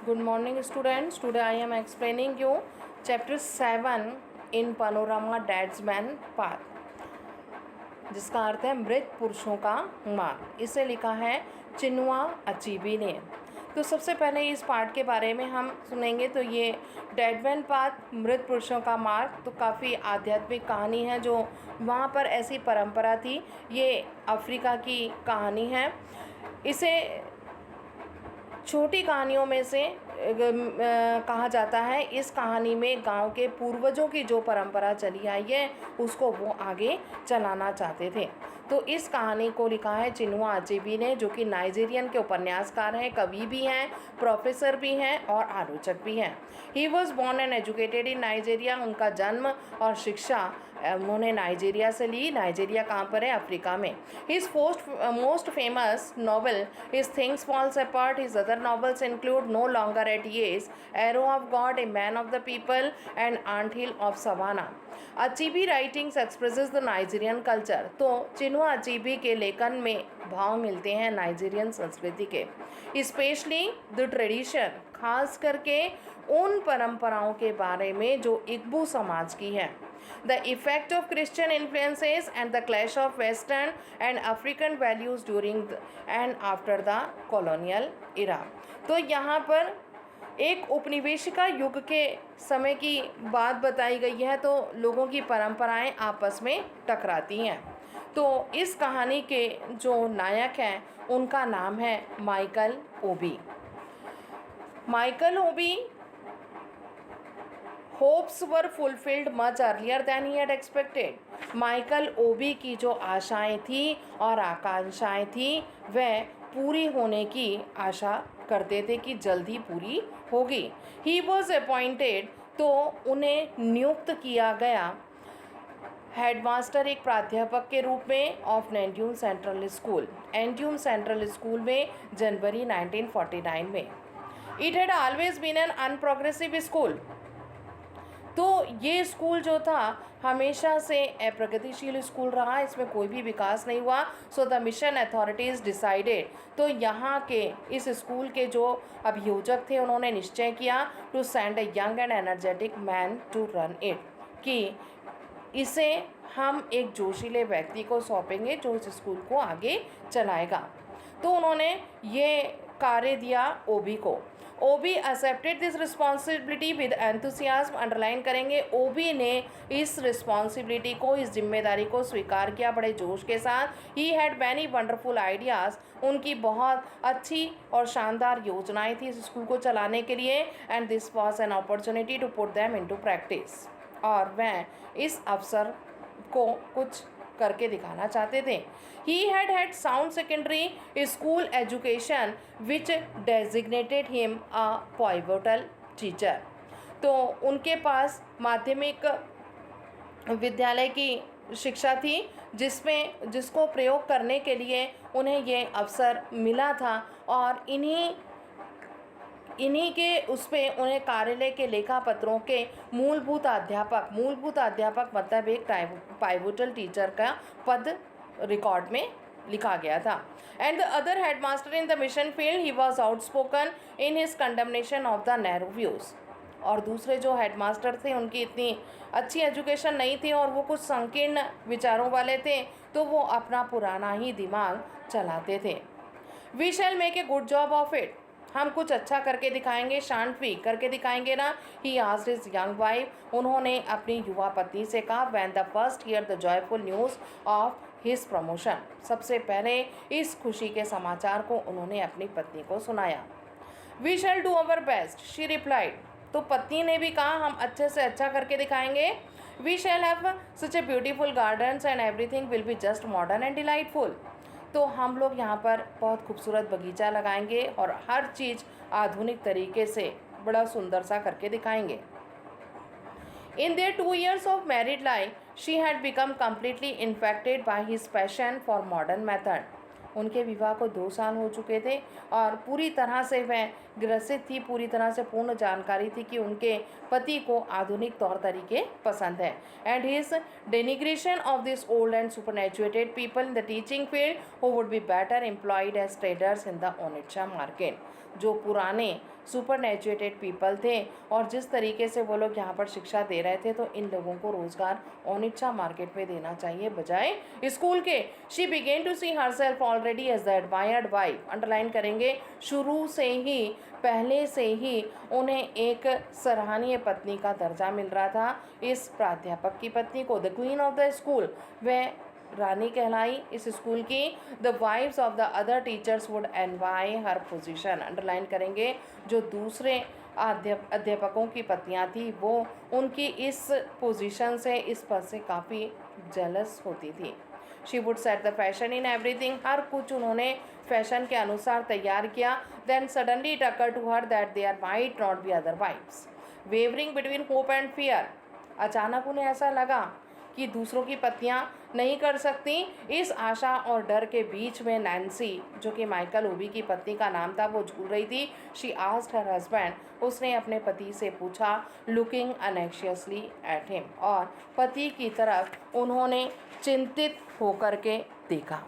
Good morning students. Today I am explaining you chapter 7 in Panorama Dad's-Man Path, जिसका अर्थ है मृत पुरुषों का मार्ग। इसे लिखा है चिनुआ अचीबी ने। तो सबसे पहले इस पाठ के बारे में हम सुनेंगे। तो ये डैडमैन पाथ मृत पुरुषों का मार्ग तो काफ़ी आध्यात्मिक कहानी है, जो वहाँ पर ऐसी परंपरा थी। ये अफ्रीका की कहानी है। इसे छोटी कहानियों में से कहा जाता है। इस कहानी में गांव के पूर्वजों की जो परंपरा चली आई है उसको वो आगे चलाना चाहते थे। तो इस कहानी को लिखा है चिनुआ अचेबी ने, जो कि नाइजीरियन के उपन्यासकार हैं, कवि भी हैं, प्रोफेसर भी हैं और आलोचक भी हैं। He was born and educated in Nigeria. उनका जन्म और शिक्षा उन्होंने नाइजीरिया से ली। नाइजीरिया कहाँ पर है? अफ्रीका में। His most famous novel is Things Fall Apart. His other novels include No Longer at Yes, Arrow of God, A Man of the People, and Anthill of Savannah. Achebe writings expresses the Nigerian culture. तो Chinua Achebe के लेखन में भाव मिलते हैं Nigerian संस्कृति के, specially the tradition, खास करके उन परंपराओं के बारे में जो इग्बू समाज की है। The effect of Christian influences and the clash of Western and African values during and after the colonial era. तो यहाँ पर एक उपनिवेशिका युग के समय की बात बताई गई है। तो लोगों की परंपराएं आपस में टकराती हैं। तो इस कहानी के जो नायक हैं उनका नाम है Michael Obi. Michael Obi hopes were fulfilled much earlier than he had expected. Michael Obi की जो आशाएं थी और आकांक्षाएं थी वह पूरी होने की आशा करते थे कि जल्दी पूरी होगी। ही वॉज अपॉइंटेड, तो उन्हें नियुक्त किया गया हेडमास्टर, एक प्राध्यापक के रूप में of Ndume central school. Ndume central school में जनवरी 1949 में। It had always been an unprogressive school. तो ये स्कूल जो था हमेशा से अप्रगतिशील स्कूल रहा, इसमें कोई भी विकास नहीं हुआ। So the mission authorities decided, तो यहाँ के इस स्कूल के जो अभियोजक थे उन्होंने निश्चय किया to send a young and energetic man to run it, कि इसे हम एक जोशीले व्यक्ति को सौंपेंगे जो इस स्कूल को आगे चलाएगा। तो उन्होंने ये कार्य दिया ओबी को। Obi accepted this responsibility with enthusiasm. Underline करेंगे, ओबी ने इस रिस्पॉन्सिबिलिटी को, इस जिम्मेदारी को स्वीकार किया बड़े जोश के साथ। He had many wonderful ideas. उनकी बहुत अच्छी और शानदार योजनाएं थी इस स्कूल को चलाने के लिए। And this was an opportunity to put them into practice. और वह इस अवसर को कुछ करके दिखाना चाहते थे। He had sound secondary school education which designated him a pivotal teacher. तो उनके पास माध्यमिक विद्यालय की शिक्षा थी जिसको प्रयोग करने के लिए उन्हें ये अवसर मिला था। और इन्हीं के उस पर उन्हें कार्यालय के लेखा पत्रों के मूलभूत अध्यापक मतलब एक पाइवोटल टीचर का पद रिकॉर्ड में लिखा गया था। And the other headmaster in the mission field, he was outspoken in his condemnation of the narrow views. और दूसरे जो हेडमास्टर थे उनकी इतनी अच्छी एजुकेशन नहीं थी और वो कुछ संकीर्ण विचारों वाले थे, तो वो अपना पुराना ही दिमाग चलाते थे। We shall make a good job of it, हम कुछ अच्छा करके दिखाएंगे, शांति करके दिखाएंगे ना। He asked his young wife, उन्होंने अपनी युवा पत्नी से कहा। When the first hear the joyful news of his promotion, सबसे पहले इस खुशी के समाचार को उन्होंने अपनी पत्नी को सुनाया। We shall do our best, she replied, तो पत्नी ने भी कहा हम अच्छे से अच्छा करके दिखाएंगे। We shall have such a beautiful gardens and everything will be just modern and delightful, तो हम लोग यहाँ पर बहुत खूबसूरत बगीचा लगाएंगे और हर चीज़ आधुनिक तरीके से बड़ा सुंदर सा करके दिखाएंगे। In their 2 years of married life she had become completely infected by his passion for modern method. उनके विवाह को 2 साल हो चुके थे और पूरी तरह से वह ग्रसित थी, पूरी तरह से पूर्ण जानकारी थी कि उनके पति को आधुनिक तौर तरीके पसंद है। And his denigration of this old and superannuated people in the teaching field who would be better employed as traders in the Onitsha market. जो पुराने सुपर एजुकेटेड पीपल थे और जिस तरीके से वो लोग यहाँ पर शिक्षा दे रहे थे, तो इन लोगों को रोजगार ओनिच्छा मार्केट में देना चाहिए बजाय स्कूल के। She began to see herself already as the admired wife. Underline करेंगे, शुरू से ही, पहले से ही उन्हें एक सराहनीय पत्नी का दर्जा मिल रहा था। इस प्राध्यापक की पत्नी को the queen of the school, वह रानी कहलाई इस स्कूल की। The wives of the other teachers would envy her position. Underline करेंगे, जो दूसरे अध्यापकों की पत्नियां थी वो उनकी इस पोजीशन से, इस पद से काफ़ी जेलस होती थी। She would set the fashion in everything. हर कुछ उन्होंने फैशन के अनुसार तैयार किया। Then suddenly it occur to her that there might not be other wives wavering between hope and fear. अचानक उन्हें ऐसा लगा कि दूसरों की पत्नियां नहीं कर सकती। इस आशा और डर के बीच में नैन्सी, जो कि माइकल ओबी की पत्नी का नाम था, वो झूल रही थी। शी आस्क्ड हर हस्बैंड, उसने अपने पति से पूछा, लुकिंग अनएक्शियसली एट हिम, और पति की तरफ उन्होंने चिंतित होकर के देखा।